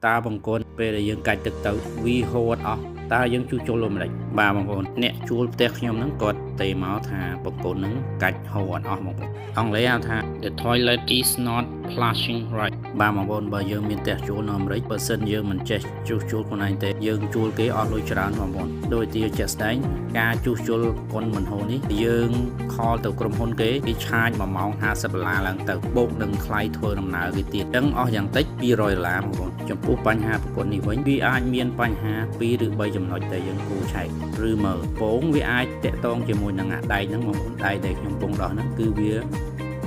តាបង្គន់ពេលដែលយើងកាច់ទឹកទៅវាហូរអស់តើយើងជួសជុលមិនខ្មិចបាទបងប្អូនអ្នកជួលផ្ទះខ្ញុំហ្នឹងគាត់ទេមកថាបង្គន់ហ្នឹងកាច់ហូរអស់បងប្អូនអង់គ្លេសហៅថា the toilet is not flushing right បាទបងប្អូនបើយើងមានផ្ទះជួលនៅអាមេរិកបើសិនយើងមិនចេះជួសជុលខ្លួនឯងទេយើងជួលគេអស់លុយច្រើនបងប្អូនដូចជាជាក់ស្ដែងការជួសជុលកុនមិនហូរនេះយើងខលទៅក្រុមហ៊ុនគេឆាច1ម៉ោង$50ឡើងទៅបូកនឹងថ្លៃធ្វើដំណើរគេទៀតអញ្ចឹងអស់យ៉ាងតិច$200បងប្អូនចំពោះបញ្ហាប្រព័ន្ធនេះវិញវាអាចមានបញ្ហា2ឬ3ចំណុចដែលយើងគួរឆែកឬមើលពងវាអាចតាក់ទងជាមួយនឹងអាដែកហ្នឹងបងប្អូនដែកដែលខ្ញុំពងដោះហ្នឹងគឺវា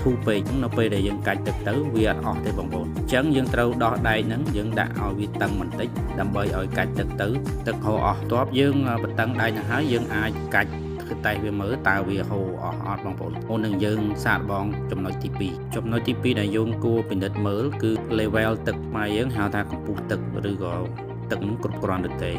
ធូរពេកនៅពេលដែលយើងកាច់ទឹកទៅវាអត់អស់ទេបងប្អូនអញ្ចឹងយើងត្រូវដោះដែកហ្នឹងយើងដាក់ឲ្យវាតឹងបន្តិចដើម្បីឲ្យកាច់ទឹកទៅទឹកហូរអស់បន្ទាប់យើងបន្តឹងដែកហ្នឹងហើយយើងអាចកាច់គឺតែវាមើលតើវាហូរអស់អត់បងប្អូនមុននឹងយើងសាកល្បងចំណុចទី2ចំណុចទី2ដែលយើងគួរពិនិត្យមើលគឺ level ទឹកមកយើងហៅថាកម្ពស់ទឹកឬក៏ទឹកនឹងគ្រប់គ្រាន់ឬទេ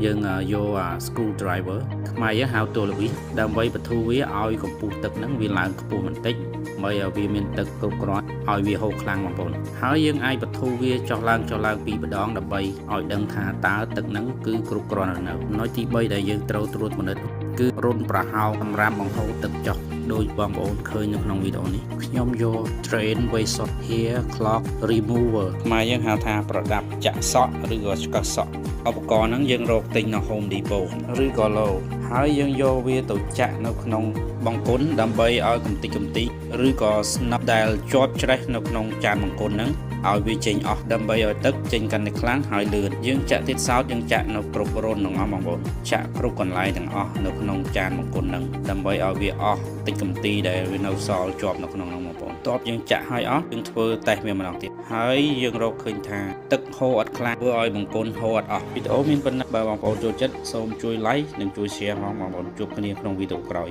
យើងយក screw driver ខ្មែរយើងហៅទូលវិសដើម្បីបន្ធូរវាឲ្យកម្ពស់ទឹកហ្នឹងវាឡើងខ្ពស់បន្តិចដើម្បីឲ្យវាមានទឹកគ្រប់គ្រាន់ឲ្យវាហូរខ្លាំងបងប្អូនហើយយើងអាចបន្ធូរវាចុះឡើងពីរដងដើម្បីឲ្យដឹងថាតើទឹកហ្នឹងគឺគ្រប់គ្រាន់ឬនៅចំណុចទី3ដែលយើងត្រូវត្រួតពិនិត្យគឺរុនប្រហោងសម្រាប់បង្ហូរទឹកចុះដោយបងប្អូនឃើញនៅក្នុងវីដេអូនេះខ្ញុំយក Train Waste Hair Clog Remover ខ្មែរយើងហៅថាប្រដាប់ចាក់សក់ឬក៏ឆ្កឹះសក់ឧបករណ៍ហ្នឹងយើងរកទិញនៅ Home Depot ឬក៏ Lowe's ហើយយើងយកវាទៅចាក់នៅក្នុងបង្គន់ដើម្បីឲ្យកំតិចឬក៏ស្នប់ដែលជាប់ច្រេះនៅក្នុងចានបង្គន់ហ្នឹងឲ្យវាចេញអស់ដើម្បីឲ្យទឹកចេញកាន់តែខ្លាំងហើយលឿនយើងចាក់ទៀតសោតយើងចាក់នៅគ្រប់រុនទាំងអស់បងប្អូនចាក់គ្រប់កន្លែងទាំងអស់នៅក្នុងចានបង្គន់ហ្នឹងដើម្បីឲ្យវាអស់តិចកំទីដែលវានៅសល់ជាប់នៅក្នុងហ្នឹងបងប្អូនតបយើងចាក់ឲ្យអស់យើងធ្វើតេស្តវាម្ដងទៀតហើយយើងរកឃើញថាទឹកហូរអត់ខ្លាំងធ្វើឲ្យបង្គន់ហូរអត់អស់វីដេអូមានប៉ុណ្ណឹងបើបងប្អូនចូលចិត្តសូមជួយ like និងជួយ share ផងបងប្អូនជួបគ្នាក្នុងវីដេអូក្រោយ